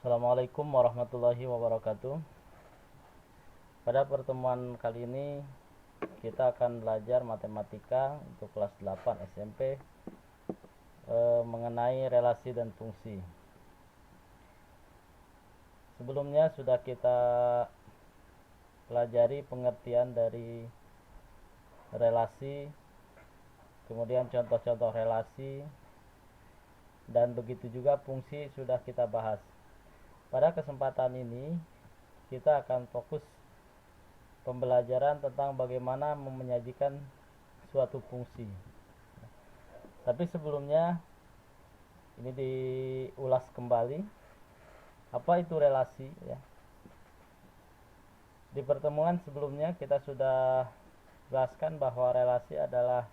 Assalamualaikum warahmatullahi wabarakatuh. Pada pertemuan kali ini kita akan belajar matematika untuk kelas 8 SMP mengenai relasi dan fungsi. Sebelumnya sudah kita pelajari pengertian dari relasi, kemudian contoh-contoh relasi, dan begitu juga fungsi sudah kita bahas. Pada kesempatan ini kita akan fokus pembelajaran tentang bagaimana menyajikan suatu fungsi. Tapi sebelumnya ini diulas kembali apa itu relasi ya. Di pertemuan sebelumnya kita sudah jelaskan bahwa relasi adalah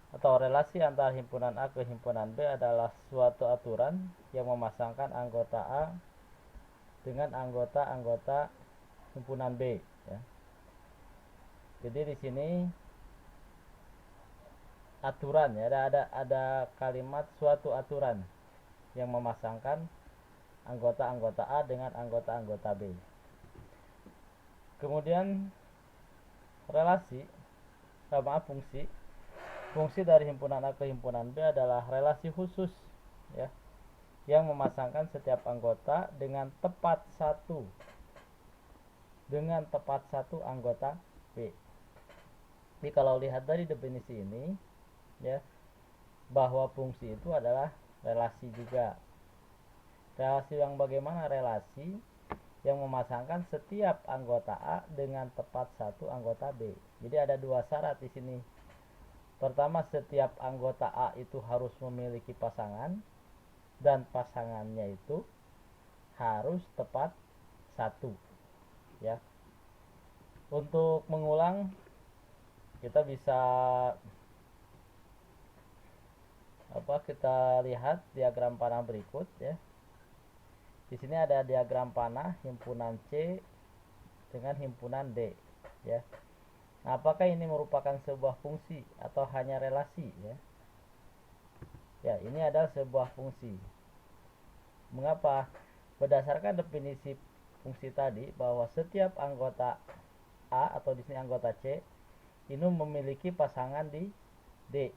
atau relasi antara himpunan A ke himpunan B adalah suatu aturan yang memasangkan anggota A dengan anggota-anggota himpunan B ya. Jadi di sini aturan ya, ada kalimat suatu aturan yang memasangkan anggota-anggota A dengan anggota-anggota B. Kemudian relasi sama fungsi dari himpunan A ke himpunan B adalah relasi khusus ya, yang memasangkan setiap anggota dengan tepat satu anggota B. Jadi kalau lihat dari definisi ini ya, bahwa fungsi itu adalah relasi juga. Relasi yang bagaimana? Relasi yang memasangkan setiap anggota A dengan tepat satu anggota B. Jadi ada dua syarat di sini. Pertama, setiap anggota A itu harus memiliki pasangan dan pasangannya itu harus tepat satu. Ya. Untuk mengulang, kita bisa kita lihat diagram panah berikut ya. Di sini ada diagram panah himpunan C dengan himpunan D ya. Nah, apakah ini merupakan sebuah fungsi atau hanya relasi ya? Ya, ini adalah sebuah fungsi. Mengapa? Berdasarkan definisi fungsi tadi bahwa setiap anggota A atau di sini anggota C ini memiliki pasangan di D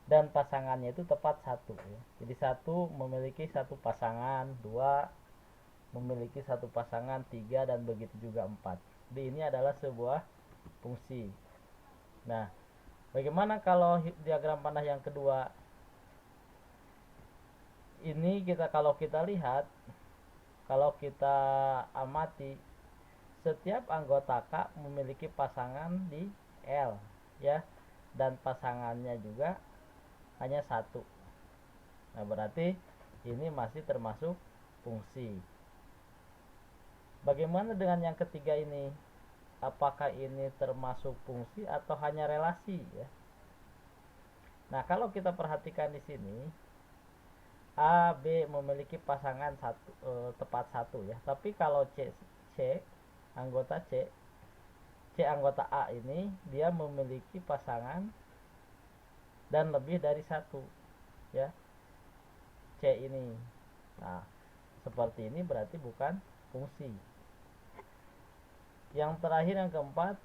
dan pasangannya itu tepat satu ya. Jadi satu memiliki satu pasangan, dua memiliki satu pasangan, tiga, dan begitu juga empat. Jadi ini adalah sebuah fungsi. Nah, bagaimana kalau diagram panah yang kedua? Ini kalau kita lihat, kalau kita amati, setiap anggota K memiliki pasangan di L ya, dan pasangannya juga hanya satu. Nah, berarti ini masih termasuk fungsi. Bagaimana dengan yang ketiga ini? Apakah ini termasuk fungsi atau hanya relasi ya? Nah, kalau kita perhatikan di sini A, B memiliki pasangan tepat satu ya. Tapi kalau anggota C anggota A ini dia memiliki pasangan dan lebih dari satu ya. C ini. Nah, seperti ini berarti bukan fungsi. Yang terakhir yang keempat,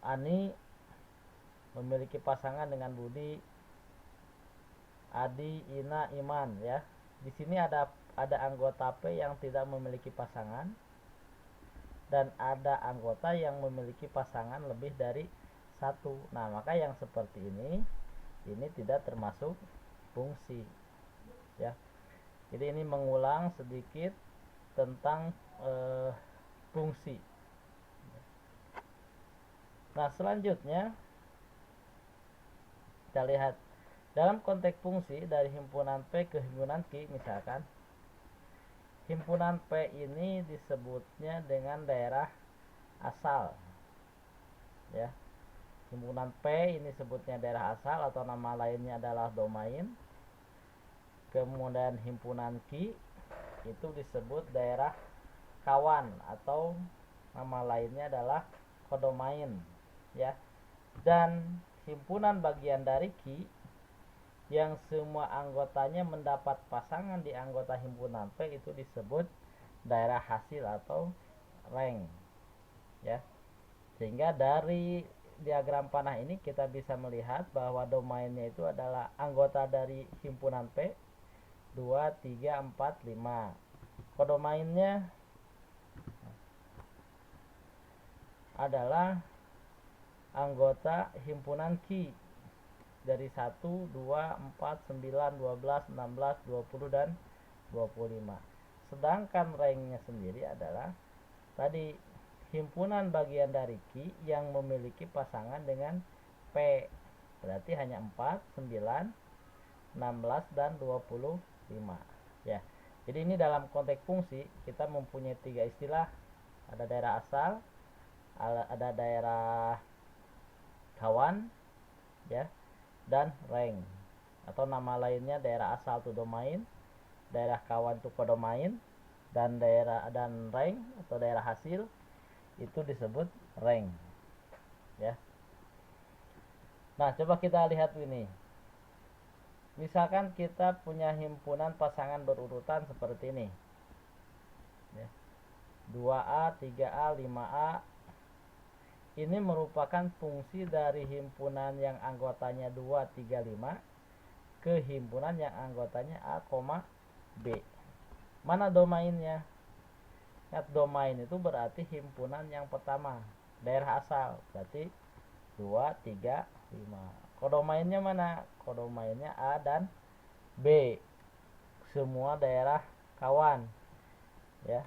Ani memiliki pasangan dengan Budi, Adi, Ina, Iman ya. Di sini ada anggota P yang tidak memiliki pasangan dan ada anggota yang memiliki pasangan lebih dari satu. Nah, maka yang seperti ini tidak termasuk fungsi ya. Jadi ini mengulang sedikit tentang fungsi. Nah, selanjutnya kita lihat dalam konteks fungsi dari himpunan P ke himpunan Q. Misalkan himpunan P ini disebutnya dengan daerah asal ya. Himpunan P ini sebutnya daerah asal atau nama lainnya adalah domain. Kemudian himpunan Q itu disebut daerah kawan atau nama lainnya adalah kodomain ya. Dan himpunan bagian dari Q yang semua anggotanya mendapat pasangan di anggota himpunan P itu disebut daerah hasil atau rank, ya. Sehingga dari diagram panah ini kita bisa melihat bahwa domainnya itu adalah anggota dari himpunan P 2, 3, 4, 5. Kodomainnya adalah anggota himpunan Q dari 1, 2, 4, 9, 12, 16, 20 dan 25. Sedangkan ranknya sendiri adalah tadi himpunan bagian dari Q yang memiliki pasangan dengan P. Berarti hanya 4, 9, 16 dan 25. Ya. Jadi ini dalam konteks fungsi kita mempunyai tiga istilah. Ada daerah asal, ada daerah kawan, ya, dan rank. Atau nama lainnya daerah asal itu domain, daerah kawan itu kodomain, dan rank atau daerah hasil itu disebut rank, ya. Nah, coba kita lihat ini. Misalkan kita punya himpunan pasangan berurutan seperti ini, ya. 2A, 3A, 5A. Ini merupakan fungsi dari himpunan yang anggotanya 2, 3, 5 ke himpunan yang anggotanya A, B. Mana domainnya? Lihat, domain itu berarti himpunan yang pertama, daerah asal, berarti 2, 3, 5. Kodomainnya mana? Kodomainnya A dan B, semua daerah kawan, ya.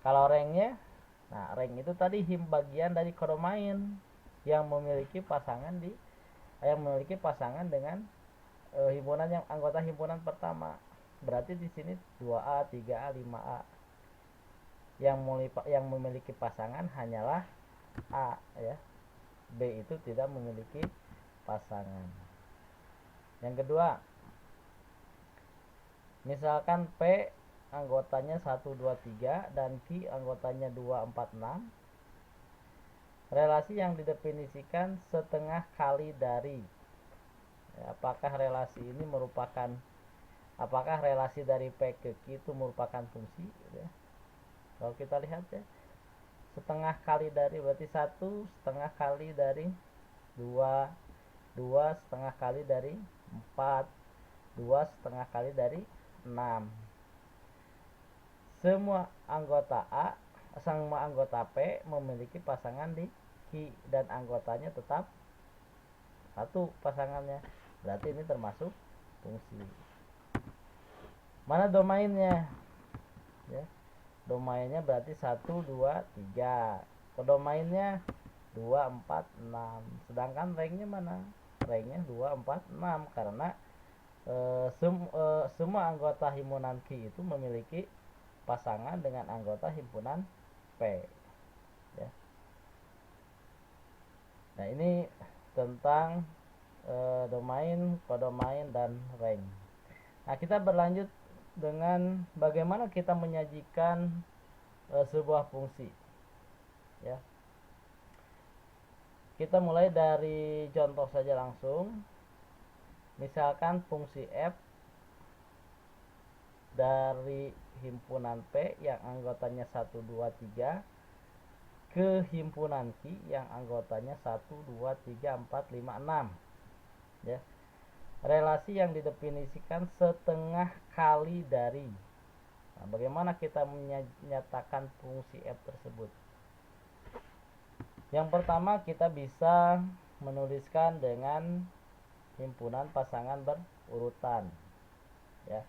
Kalau ranknya, nah rank itu tadi bagian dari kodomain yang memiliki pasangan dengan himpunan yang anggota himpunan pertama. Berarti di sini 2A, 3A, 5A. Yang memiliki pasangan hanyalah A, ya. B itu tidak memiliki pasangan. Yang kedua, misalkan P anggotanya 1, 2, 3 dan Q anggotanya 2, 4, 6. Relasi yang didefinisikan setengah kali dari, ya, apakah relasi dari P ke Q itu merupakan fungsi, ya. Kalau kita lihat, ya, setengah kali dari berarti 1 setengah kali dari 2, 2 setengah kali dari 4, 2 setengah kali dari 6. Semua anggota P memiliki pasangan di Q dan anggotanya tetap satu pasangannya. Berarti ini termasuk fungsi. Mana domainnya? Ya. Domainnya berarti 1, 2, 3. Kodomainnya 2, 4, 6. Sedangkan ranknya mana? Ranknya 2, 4, 6 karena semua anggota himpunan Q itu memiliki pasangan dengan anggota himpunan P, ya. Nah, ini tentang domain, kodomain, dan rank. Nah, kita berlanjut dengan bagaimana kita menyajikan sebuah fungsi, ya. Kita mulai dari contoh saja langsung. Misalkan fungsi F dari himpunan P yang anggotanya 1, 2, 3 ke himpunan Q yang anggotanya 1, 2, 3, 4, 5, 6, ya. Relasi yang didefinisikan setengah kali dari. Nah, bagaimana kita menyatakan fungsi F tersebut? Yang pertama, kita bisa menuliskan dengan himpunan pasangan berurutan, ya.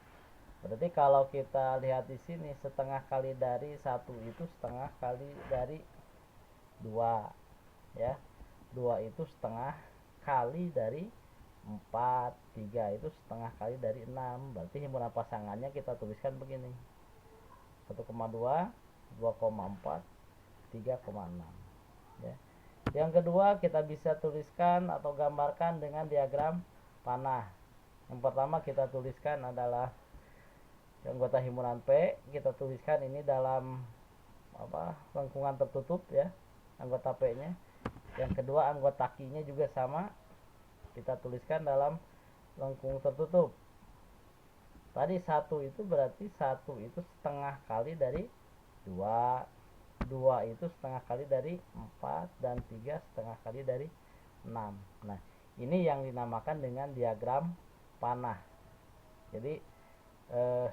Berarti kalau kita lihat di sini, setengah kali dari 1 itu setengah kali dari 2, ya. 2 itu setengah kali dari 4, 3 itu setengah kali dari 6. Berarti himpunan pasangannya kita tuliskan begini: 1,2, 2,4, 3,6, ya. Yang kedua, kita bisa tuliskan atau gambarkan dengan diagram panah. Yang pertama kita tuliskan adalah anggota himpunan P, kita tuliskan ini dalam lengkungan tertutup, ya, anggota P-nya. Yang kedua, anggota Q-nya juga sama, kita tuliskan dalam lengkung tertutup. Tadi 1 itu berarti 1 itu setengah kali dari 2, 2 itu setengah kali dari 4, dan 3 setengah kali dari 6. Nah, ini yang dinamakan dengan diagram panah. Jadi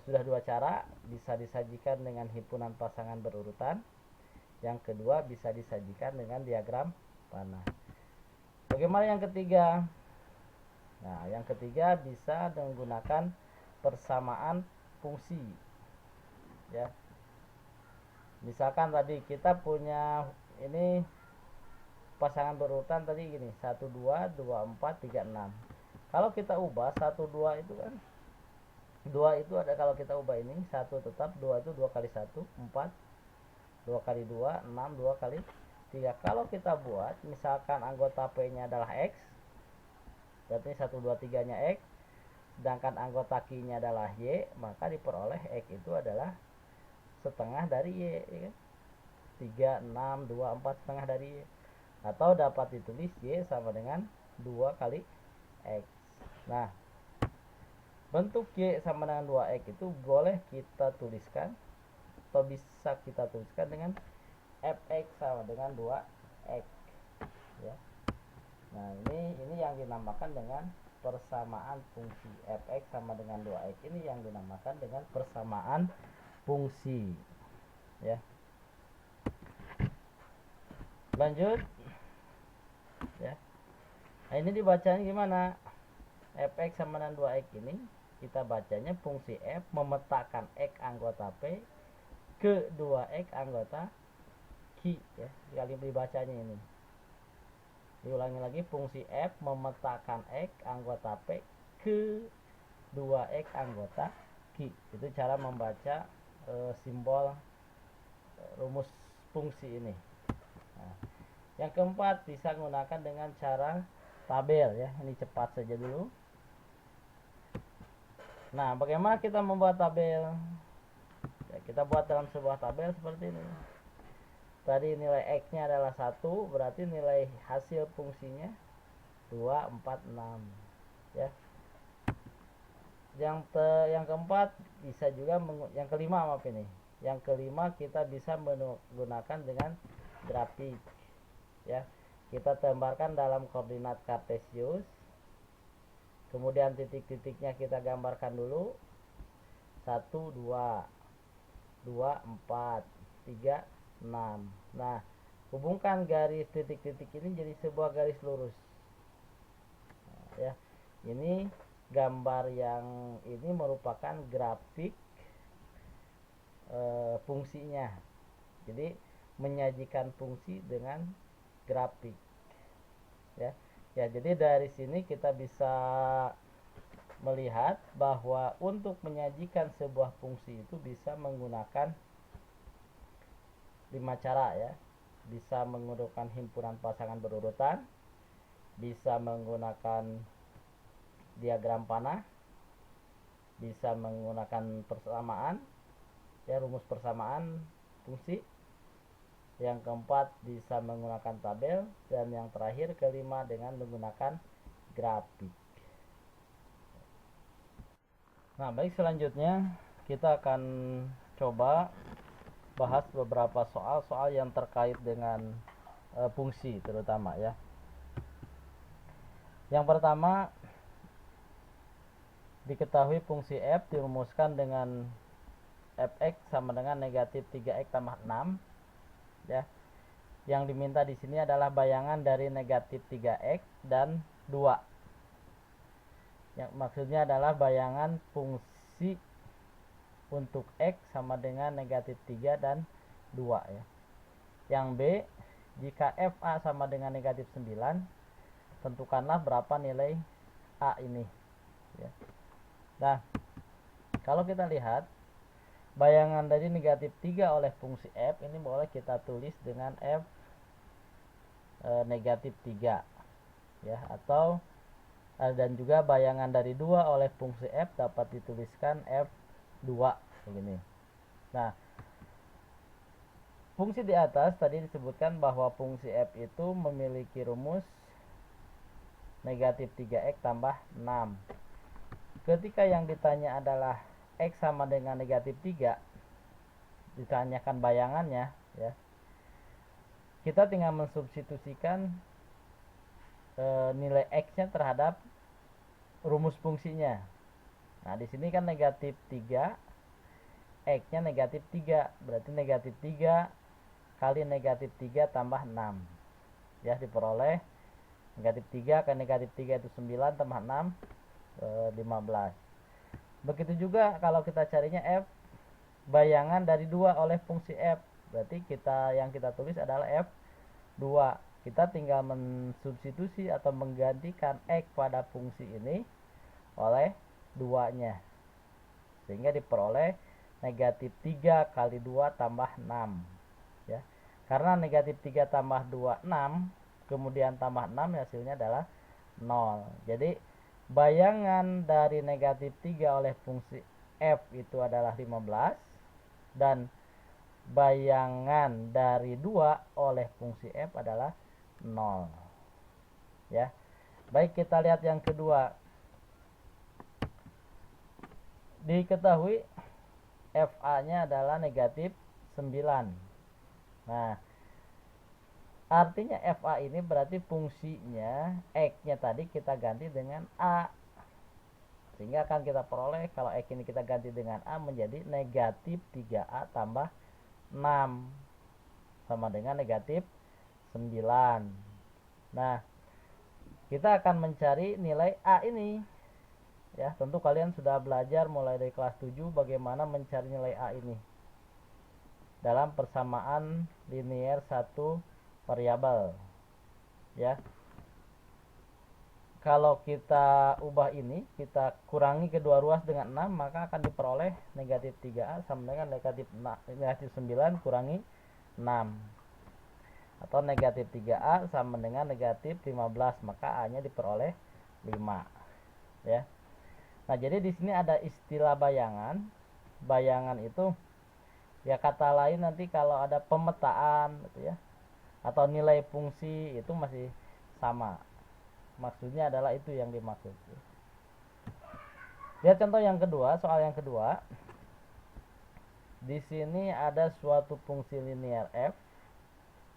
sudah dua cara, bisa disajikan dengan himpunan pasangan berurutan. Yang kedua bisa disajikan dengan diagram panah. Bagaimana yang ketiga? Nah, yang ketiga bisa menggunakan persamaan fungsi. Ya. Misalkan tadi kita punya ini pasangan berurutan tadi gini, 1 2 2 4 3 6. Kalau kita ubah 1 2 itu kan 2 itu ada, kalau kita ubah ini 1 tetap, 2 itu 2 kali 1 4, 2 kali 2 6, 2 kali 3. Kalau kita buat misalkan anggota P-nya adalah X, berarti 1 2 3 nya X, sedangkan anggota Q-nya adalah Y, maka diperoleh X itu adalah setengah dari Y, ya kan? 3 6 2 4 setengah dari Y, atau dapat ditulis Y sama dengan 2 kali X. Nah, bentuk Y sama dengan 2X itu boleh kita tuliskan atau bisa kita tuliskan dengan Fx sama dengan 2X, ya. Nah, ini yang dinamakan dengan persamaan fungsi. Fx sama dengan 2x ini yang dinamakan dengan persamaan fungsi, ya. Lanjut, ya. Nah, ini dibacanya gimana? Fx sama dengan 2x ini kita bacanya fungsi f memetakan x anggota p ke 2x anggota q, ya. Sekali dibacanya ini. Diulangi lagi, fungsi f memetakan x anggota p ke 2x anggota q. Itu cara membaca simbol rumus fungsi ini. Nah, yang keempat bisa menggunakan dengan cara tabel, ya. Ini cepat saja dulu. Nah, bagaimana kita membuat tabel? Ya, kita buat dalam sebuah tabel seperti ini. Tadi nilai X-nya adalah 1, berarti nilai hasil fungsinya 2, 4, 6. Ya. Yang keempat bisa juga yang kelima, maaf ini. Yang kelima kita bisa menggunakan dengan grafik. Ya. Kita gambarkan dalam koordinat kartesius. Kemudian titik-titiknya kita gambarkan dulu. 1 2 2 4 3 6. Nah, hubungkan garis titik-titik ini jadi sebuah garis lurus. Nah, ya. Ini gambar yang ini merupakan grafik fungsinya. Jadi menyajikan fungsi dengan grafik. Ya. Ya, jadi dari sini kita bisa melihat bahwa untuk menyajikan sebuah fungsi itu bisa menggunakan 5 cara, ya. Bisa menggunakan himpunan pasangan berurutan, bisa menggunakan diagram panah, bisa menggunakan persamaan, ya, rumus persamaan fungsi. Yang keempat bisa menggunakan tabel, dan yang terakhir kelima dengan menggunakan grafik. Nah, baik, selanjutnya kita akan coba bahas beberapa soal-soal yang terkait dengan fungsi terutama, ya. Yang pertama, diketahui fungsi f dirumuskan dengan fx sama dengan negatif 3x tambah 6, ya. Yang diminta di sini adalah bayangan dari negatif 3x dan 2. Yang maksudnya adalah bayangan fungsi untuk X sama dengan negatif 3 dan 2, ya. Yang B, jika FA sama dengan negatif 9, tentukanlah berapa nilai A ini, ya. Nah, kalau kita lihat bayangan dari negatif 3 oleh fungsi F ini boleh kita tulis dengan F negatif 3, ya, atau dan juga bayangan dari 2 oleh fungsi F dapat dituliskan F2 begini. Nah, fungsi di atas tadi disebutkan bahwa fungsi F itu memiliki rumus negatif 3x tambah 6. ketika yang ditanya adalah X sama dengan negatif 3, ditanyakan bayangannya ya, kita tinggal mensubstitusikan nilai X-nya terhadap rumus fungsinya. Nah, di sini kan negatif 3, X-nya negatif 3, berarti negatif 3 kali negatif 3 tambah 6. Ya, diperoleh negatif 3 kali negatif 3 itu 9 tambah 6, 15. Begitu juga kalau kita carinya F bayangan dari 2 oleh fungsi F. Berarti yang kita tulis adalah F2. Kita tinggal mensubstitusi atau menggantikan X pada fungsi ini oleh 2-nya. Sehingga diperoleh negatif 3 kali 2 tambah 6. Ya. Karena negatif 3 tambah 2, 6. Kemudian tambah 6, hasilnya adalah 0. Jadi bayangan dari negatif 3 oleh fungsi F itu adalah 15. Dan bayangan dari 2 oleh fungsi F adalah 0. Ya. Baik, kita lihat yang kedua. Diketahui FA-nya adalah negatif 9. Nah, artinya FA ini berarti fungsinya X-nya tadi kita ganti dengan A. Sehingga akan kita peroleh kalau X ini kita ganti dengan A menjadi negatif 3A tambah 6 sama dengan negatif 9. Nah, kita akan mencari nilai A ini. Ya, tentu kalian sudah belajar mulai dari kelas 7 bagaimana mencari nilai A ini dalam persamaan linier satu variabel. Ya. Kalau kita ubah ini, kita kurangi kedua ruas dengan 6, maka akan diperoleh negatif 3A sama dengan negatif 9 kurangi 6. Atau negatif 3A sama dengan negatif 15, maka A-nya diperoleh 5. Ya. Nah, jadi di sini ada istilah bayangan. Bayangan itu ya kata lain nanti kalau ada pemetaan gitu ya, atau nilai fungsi itu masih sama. Maksudnya adalah itu yang dimaksud. Lihat contoh yang kedua, soal yang kedua. Di sini ada suatu fungsi linear f.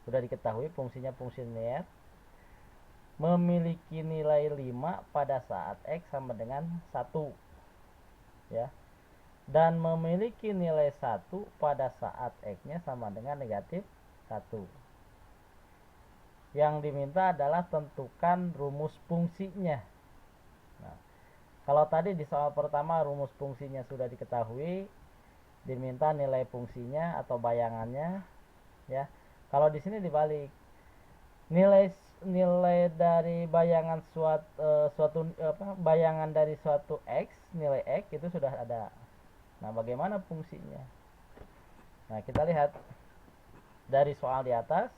Sudah diketahui fungsinya fungsi linear memiliki nilai 5 pada saat X sama dengan 1. Ya. Dan memiliki nilai 1 pada saat X-nya sama dengan negatif 1. Yang diminta adalah tentukan rumus fungsinya. Nah, kalau tadi di soal pertama rumus fungsinya sudah diketahui, diminta nilai fungsinya atau bayangannya, ya. Kalau di sini dibalik. Nilai dari bayangan bayangan dari suatu X, nilai X itu sudah ada. Nah, bagaimana fungsinya? Nah, kita lihat dari soal di atas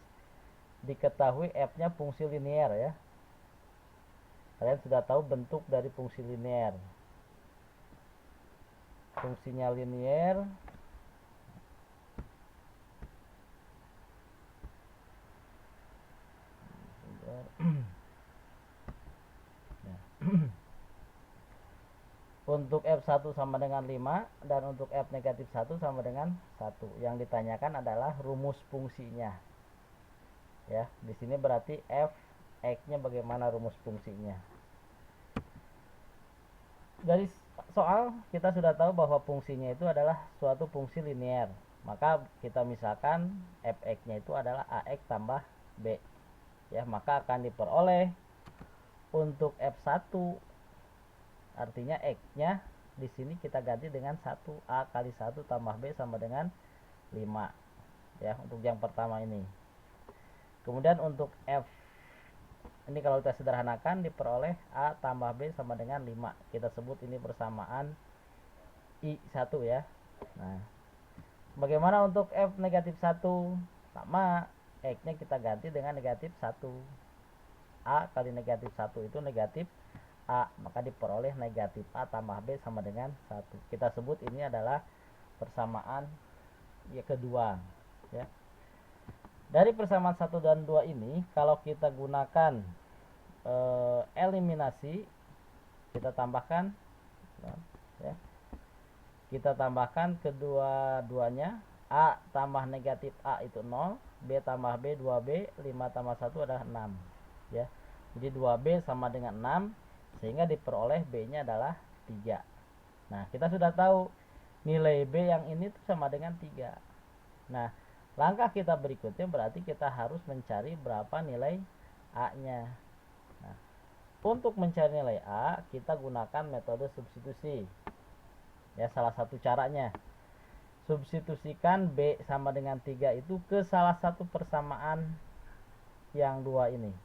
diketahui F-nya fungsi linear ya. Kalian sudah tahu bentuk dari fungsi linear. Fungsinya linear untuk F1 sama dengan 5 dan untuk F negatif 1 sama dengan 1. Yang ditanyakan adalah rumus fungsinya. Ya, di sini berarti F X-nya bagaimana rumus fungsinya. Dari soal kita sudah tahu bahwa fungsinya itu adalah suatu fungsi linear. Maka kita misalkan Fx-nya itu adalah Ax tambah B. Ya, maka akan diperoleh untuk F1 artinya X-nya di sini kita ganti dengan 1A kali 1 tambah B sama dengan 5. Ya, untuk yang pertama ini. Kemudian untuk F ini kalau kita sederhanakan diperoleh A tambah B sama dengan 5. Kita sebut ini persamaan I1 ya. Nah, bagaimana untuk F negatif 1? Sama, X-nya kita ganti dengan negatif 1. A kali negatif 1 itu negatif A, maka diperoleh negatif A tambah B sama dengan 1. Kita sebut ini adalah persamaan ya kedua ya. Dari persamaan 1 dan 2 ini kalau kita gunakan eliminasi, kita tambahkan Nah, ya. Kita tambahkan kedua-duanya. A tambah negatif A itu 0, B tambah B 2B, 5 tambah 1 adalah 6 ya. Jadi 2B sama dengan 6, sehingga diperoleh B-nya adalah 3. Nah, kita sudah tahu nilai B yang ini tuh sama dengan 3. Nah, langkah kita berikutnya berarti kita harus mencari berapa nilai A-nya. Nah, untuk mencari nilai A, kita gunakan metode substitusi. Ya, salah satu caranya substitusikan B sama dengan 3 itu ke salah satu persamaan yang dua ini.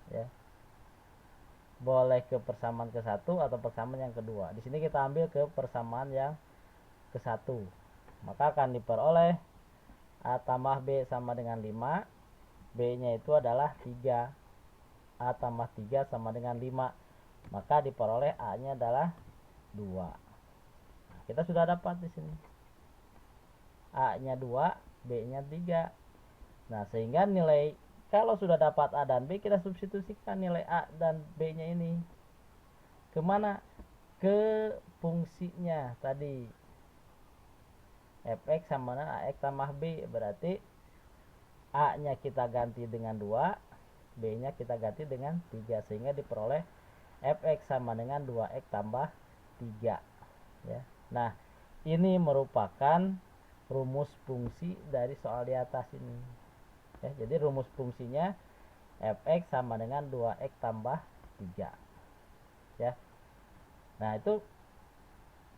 Ya. Boleh ke persamaan ke-1 atau persamaan yang kedua. Di sini kita ambil ke persamaan yang ke-1. Maka akan diperoleh A tambah B sama dengan 5. B-nya itu adalah 3. A tambah 3 sama dengan 5. Maka diperoleh A-nya adalah 2. Kita sudah dapat di sini. A-nya 2, B-nya 3. Nah, sehingga nilai kalau sudah dapat A dan B, kita substitusikan nilai A dan B-nya ini kemana? Ke fungsinya tadi. Fx sama dengan Ax tambah B. Berarti A-nya kita ganti dengan 2, B-nya kita ganti dengan 3. Sehingga diperoleh Fx sama dengan 2x tambah 3. Ya. Nah, ini merupakan rumus fungsi dari soal di atas ini. Ya, jadi rumus fungsinya Fx sama dengan 2x tambah 3. Ya. Nah, itu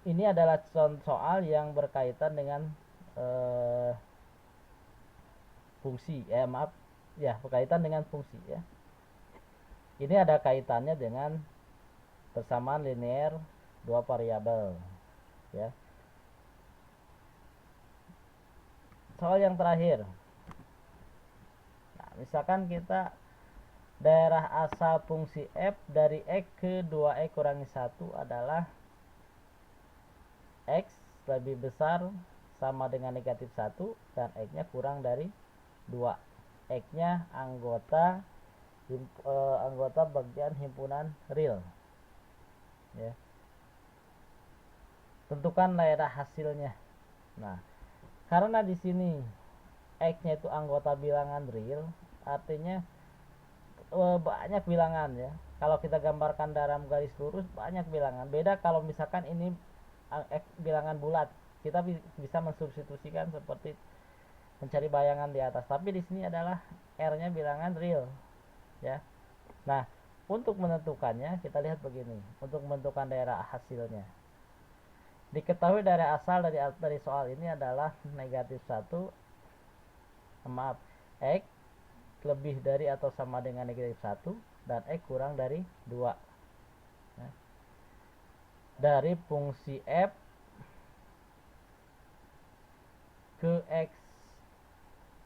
ini adalah soal yang berkaitan dengan fungsi. Berkaitan dengan fungsi ya. Ini ada kaitannya dengan persamaan linear dua variabel. Ya. Soal yang terakhir. Nah, misalkan kita daerah asal fungsi f dari x ke 2x kurangi 1 adalah x lebih besar sama dengan negatif 1 dan x-nya kurang dari 2. X-nya anggota bagian himpunan real. Ya. Tentukan daerah hasilnya. Nah, karena di sini x-nya itu anggota bilangan real, artinya banyak bilangan ya. Kalau kita gambarkan dalam garis lurus banyak bilangan. Beda kalau misalkan ini bilangan bulat, kita bisa mensubstitusikan seperti mencari bayangan di atas. Tapi di sini adalah R-nya bilangan real ya. Nah, untuk menentukannya kita lihat begini. Untuk menentukan daerah hasilnya, diketahui daerah asal dari soal ini adalah negatif 1, X lebih dari atau sama dengan negatif 1 dan X kurang dari 2. Nah, dari fungsi F ke X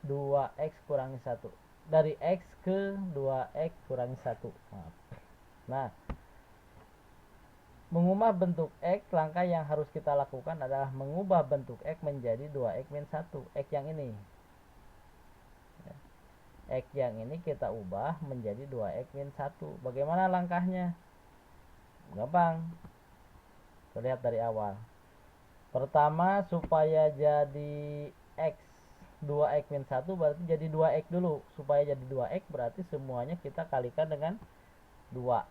2X kurangi 1. Dari X ke 2X kurangi 1. Nah, mengubah bentuk X, langkah yang harus kita lakukan adalah mengubah bentuk X menjadi 2X min 1. X yang ini. X yang ini kita ubah menjadi 2X min 1. Bagaimana langkahnya? Gampang. Kita lihat dari awal. Pertama, supaya jadi X 2X min 1 berarti jadi 2X dulu. Supaya jadi 2X berarti semuanya kita kalikan dengan 2.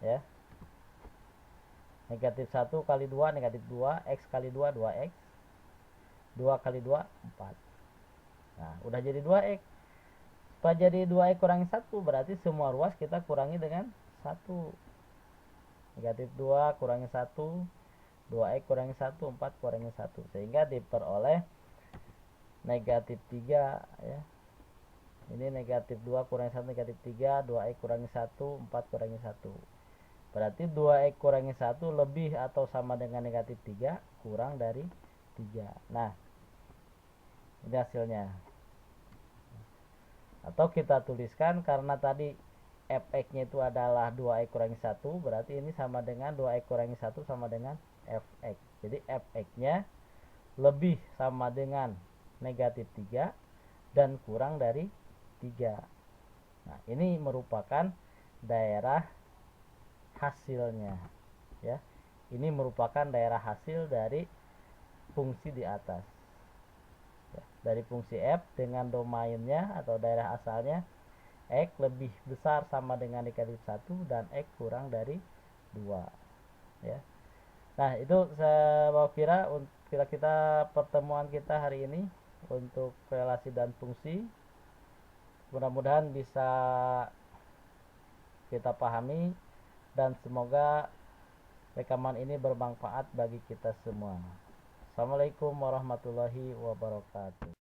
Ya. Negatif 1 kali 2 negatif 2, X kali 2 2X. 2 kali 2 4. Nah, udah jadi 2X. Supaya jadi 2X kurangi 1 berarti semua ruas kita kurangi dengan 1. Negatif 2 kurangi 1, 2X kurangi 1, 4 kurangi 1. Sehingga diperoleh negatif 3 ya. Ini negatif 2 kurangi 1 negatif 3, 2X kurangi 1, 4 kurangi 1. Berarti 2X kurangi 1 lebih atau sama dengan negatif 3 kurang dari 3. Nah, ini hasilnya. Atau kita tuliskan karena tadi Fx-nya itu adalah 2x kurangi 1, berarti ini sama dengan 2x kurangi 1 sama dengan Fx. Jadi Fx-nya lebih sama dengan negatif 3 dan kurang dari 3. Nah, ini merupakan daerah hasilnya, ya. Ini merupakan daerah hasil dari fungsi di atas, ya. Dari fungsi f dengan domainnya atau daerah asalnya x lebih besar sama dengan negatif 1 dan x kurang dari 2, ya. Nah, itu saya kira kita pertemuan kita hari ini untuk relasi dan fungsi mudah-mudahan bisa kita pahami, dan semoga rekaman ini bermanfaat bagi kita semua. Assalamualaikum warahmatullahi wabarakatuh.